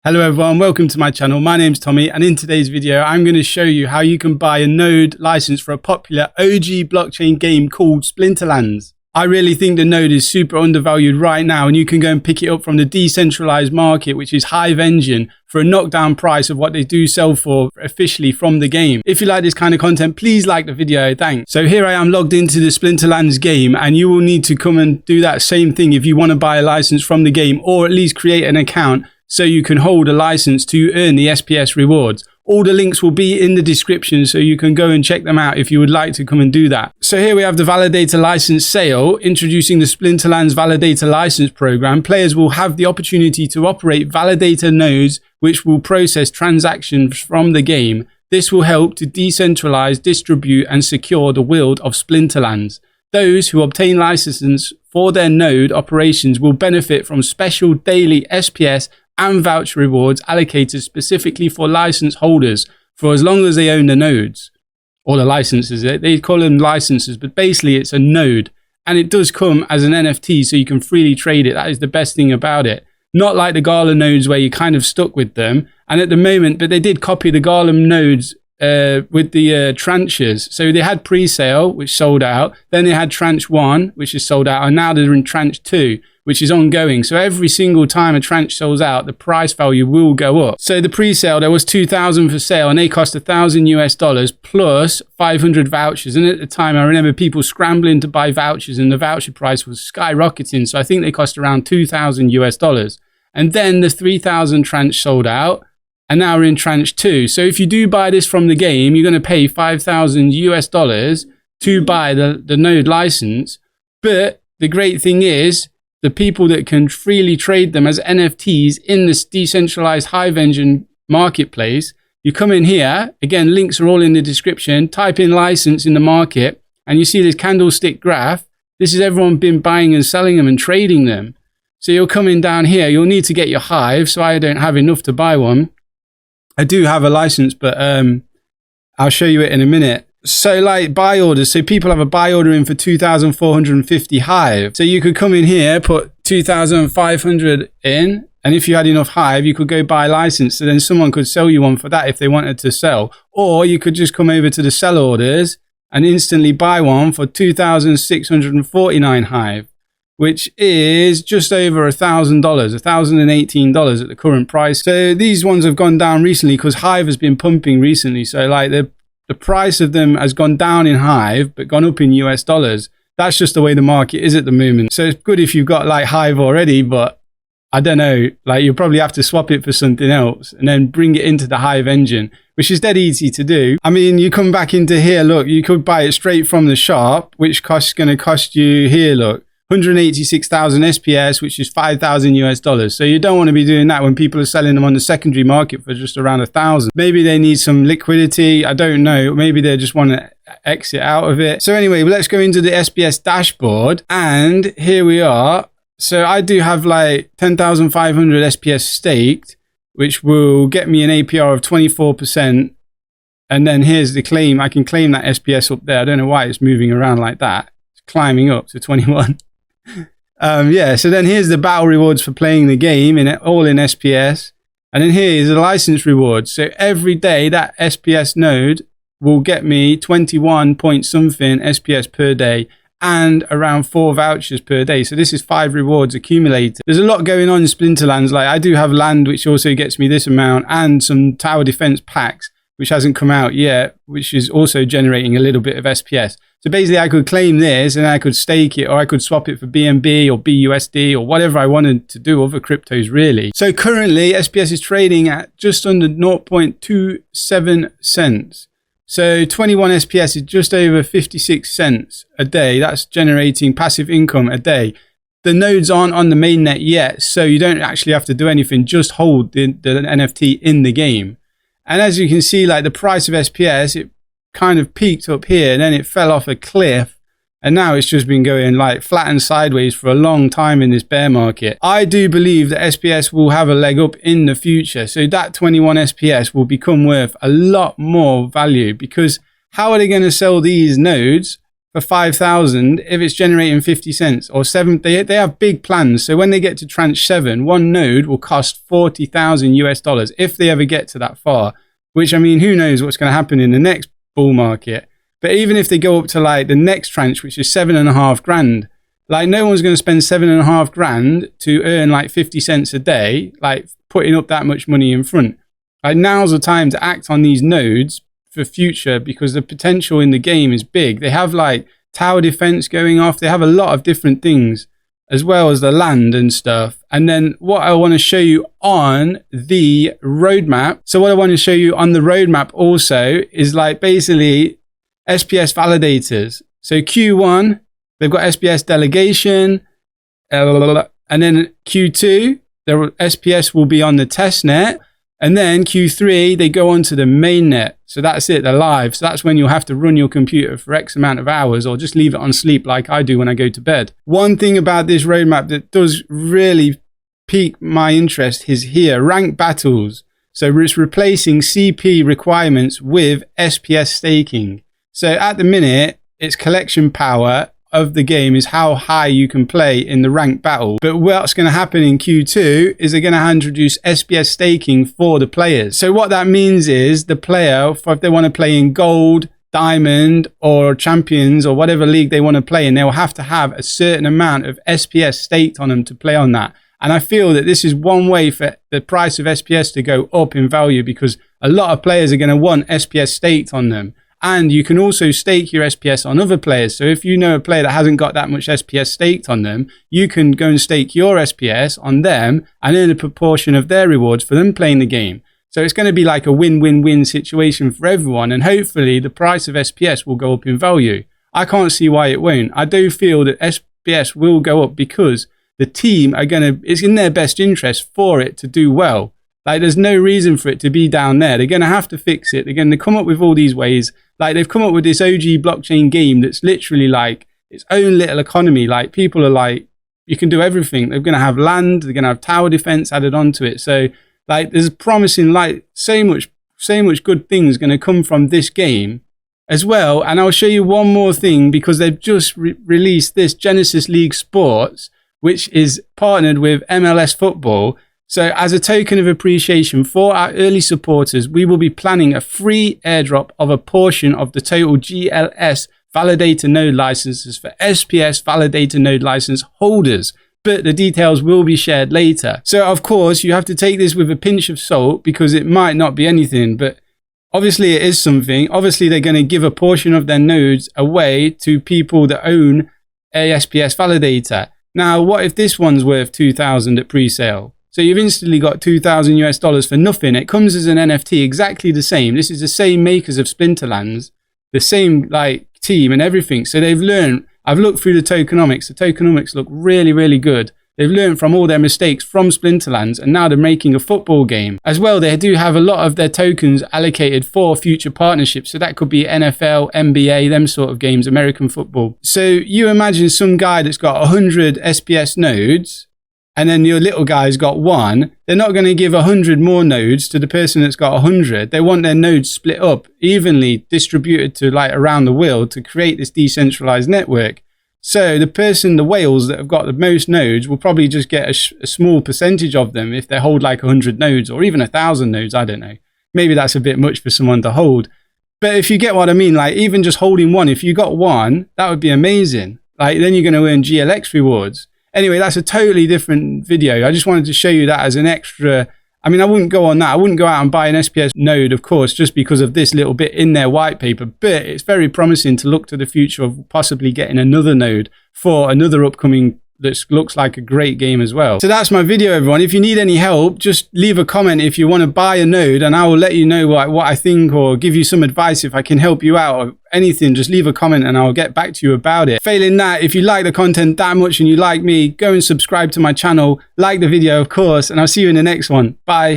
Hello everyone, welcome to my channel. My name's Tommy, and in today's video I'm going to show you how you can buy a node license for a popular OG blockchain game called Splinterlands. I really think the node is super undervalued right now, and you can go and pick it up from the decentralized market, which is Hive Engine, for a knockdown price of what they do sell for officially from the game. If you like this kind of content, please like the video, thanks. So here I am logged into the Splinterlands game, and you will need to come and do that same thing if you want to buy a license from the game, or at least create an account so you can hold a license to earn the SPS rewards. All the links will be in the description, so you can go and check them out if you would like to come and do that. So here we have the validator license sale. Introducing the Splinterlands validator license program, players will have the opportunity to operate validator nodes which will process transactions from the game. This will help to decentralize, distribute and secure the world of Splinterlands. Those who obtain licenses for their node operations will benefit from special daily SPS and voucher rewards allocated specifically for license holders for as long as they own the nodes or the licenses. They call them licenses, but basically it's a node, and it does come as an NFT, so you can freely trade it. That is the best thing about it. Not like the Gala nodes where you're kind of stuck with them. And at the moment, but they did copy the Gala nodes with the tranches. So they had pre-sale, which sold out. Then they had tranche 1, which is sold out. And now they're in tranche 2, which is ongoing. So every single time a tranche sells out, the price value will go up. So the pre-sale, there was 2,000 for sale, and they cost $1,000 plus 500 vouchers. And at the time, I remember people scrambling to buy vouchers, and the voucher price was skyrocketing. So I think they cost around $2,000. And then the 3,000 tranche sold out, and now we're in tranche 2. So if you do buy this from the game, you're going to pay $5,000 to buy the node license. But the great thing is, the people that can freely trade them as NFTs in this decentralized Hive Engine marketplace, you come in here, again, links are all in the description, type in license in the market, and you see this candlestick graph. This is everyone been buying and selling them and trading them. So you're coming down here, you'll need to get your Hive, so I don't have enough to buy one. I do have a license, but I'll show you it in a minute. So like buy orders, so people have a buy order in for 2,450 Hive. So you could come in here, put 2,500 in, and if you had enough Hive, you could go buy a license. So then someone could sell you one for that if they wanted to sell. Or you could just come over to the sell orders and instantly buy one for 2,649 Hive, which is just over $1,000, $1,018 at the current price. So these ones have gone down recently because Hive has been pumping recently. So like the price of them has gone down in Hive, but gone up in US dollars. That's just the way the market is at the moment. So it's good if you've got like Hive already, but I don't know, like you'll probably have to swap it for something else and then bring it into the Hive Engine, which is dead easy to do. I mean, you come back into here, look, you could buy it straight from the shop, which is going to cost you here, look, 186,000 SPS, which is $5,000. So you don't want to be doing that when people are selling them on the secondary market for just around 1,000. Maybe they need some liquidity. I don't know. Maybe they just want to exit out of it. So anyway, let's go into the SPS dashboard, and here we are. So I do have like 10,500 SPS staked, which will get me an APR of 24%. And then here's the claim. I can claim that SPS up there. I don't know why it's moving around like that. It's climbing up to 21. Yeah, so then here's the battle rewards for playing the game, all in SPS. And then here is the license rewards. So every day that SPS node will get me 21 point something SPS per day and around 4 vouchers per day. So this is 5 rewards accumulated. There's a lot going on in Splinterlands. Like I do have land, which also gets me this amount, and some tower defense packs, which hasn't come out yet, which is also generating a little bit of SPS. So basically I could claim this and I could stake it, or I could swap it for BNB or BUSD or whatever I wanted to do, other cryptos really. So currently SPS is trading at just under 0.27 cents. So 21 SPS is just over 56 cents a day. That's generating passive income a day. The nodes aren't on the mainnet yet, so you don't actually have to do anything, just hold the NFT in the game. And as you can see, like the price of SPS, it kind of peaked up here and then it fell off a cliff, and now it's just been going like flat and sideways for a long time in this bear market. I do believe that SPS will have a leg up in the future, so that 21 SPS will become worth a lot more value, because how are they going to sell these nodes for 5,000 if it's generating 50 cents or 7. They have big plans. So when they get to tranche 7, one node will cost 40,000 US dollars if they ever get to that far, which, I mean, who knows what's going to happen in the next bull market. But even if they go up to like the next tranche, which is 7.5 grand, like no one's going to spend 7.5 grand to earn like 50 cents a day, like putting up that much money in front. Like now's the time to act on these nodes for future, because the potential in the game is big. They have like tower defense going off. They have a lot of different things, as well as the land and stuff. And then what I want to show you on the roadmap. So what I want to show you on the roadmap also is like basically SPS validators. So Q1, they've got SPS delegation, and then Q2, their SPS will be on the test net. And then Q3, they go onto the mainnet. So that's it, they're live. So that's when you'll have to run your computer for X amount of hours, or just leave it on sleep like I do when I go to bed. One thing about this roadmap that does really pique my interest is here, ranked battles. So it's replacing CP requirements with SPS staking. So at the minute, it's collection power of the game is how high you can play in the ranked battle. But what's going to happen in Q2 is they're going to introduce SPS staking for the players. So what that means is the player, if they want to play in gold, diamond, or champions, or whatever league they want to play in, they'll have to have a certain amount of SPS staked on them to play on that. And I feel that this is one way for the price of SPS to go up in value, because a lot of players are going to want SPS staked on them. And you can also stake your SPS on other players. So if you know a player that hasn't got that much SPS staked on them, you can go and stake your SPS on them and earn a proportion of their rewards for them playing the game. So it's going to be like a win-win-win situation for everyone. And hopefully the price of SPS will go up in value. I can't see why it won't. I do feel that SPS will go up because the team it's in their best interest for it to do well. Like there's no reason for it to be down there. They're going to have to fix it. They're going to come up with all these ways. Like they've come up with this OG blockchain game that's literally like its own little economy. Like people are like, you can do everything. They're going to have land. They're going to have tower defense added onto it. So like there's promising like so much good things going to come from this game as well. And I'll show you one more thing, because they've just released this Genesis League Sports, which is partnered with MLS Football. So as a token of appreciation for our early supporters, we will be planning a free airdrop of a portion of the total GLS validator node licenses for SPS validator node license holders. But the details will be shared later. So of course, you have to take this with a pinch of salt, because it might not be anything, but obviously it is something. Obviously, they're going to give a portion of their nodes away to people that own a SPS validator. Now, what if this one's worth 2,000 at pre-sale? So you've instantly got 2,000 US dollars for nothing. It comes as an NFT, exactly the same. This is the same makers of Splinterlands, the same like team and everything. So they've learned, I've looked through the tokenomics. The tokenomics look really, really good. They've learned from all their mistakes from Splinterlands, and now they're making a football game. As well, they do have a lot of their tokens allocated for future partnerships. So that could be NFL, NBA, them sort of games, American football. So you imagine some guy that's got 100 SPS nodes, and then your little guy's got 1, they're not going to give 100 more nodes to the person that's got 100. They want their nodes split up, evenly distributed to like around the world to create this decentralized network. So the whales that have got the most nodes will probably just get a small percentage of them if they hold like 100 nodes or even 1,000 nodes. I don't know. Maybe that's a bit much for someone to hold. But if you get what I mean, like even just holding 1, if you got 1, that would be amazing. Like then you're going to earn GLX rewards. Anyway, that's a totally different video. I just wanted to show you that as an extra. I mean, I wouldn't go on that. I wouldn't go out and buy an SPS node, of course, just because of this little bit in their white paper. But it's very promising to look to the future of possibly getting another node for another upcoming that looks like a great game as well. So that's my video, everyone. If you need any help, just leave a comment if you want to buy a node, and I will let you know what I think, or give you some advice if I can help you out, or anything. Just leave a comment and I'll get back to you about it. Failing that, if you like the content that much and you like me, go and subscribe to my channel, like the video, of course, and I'll see you in the next one. Bye.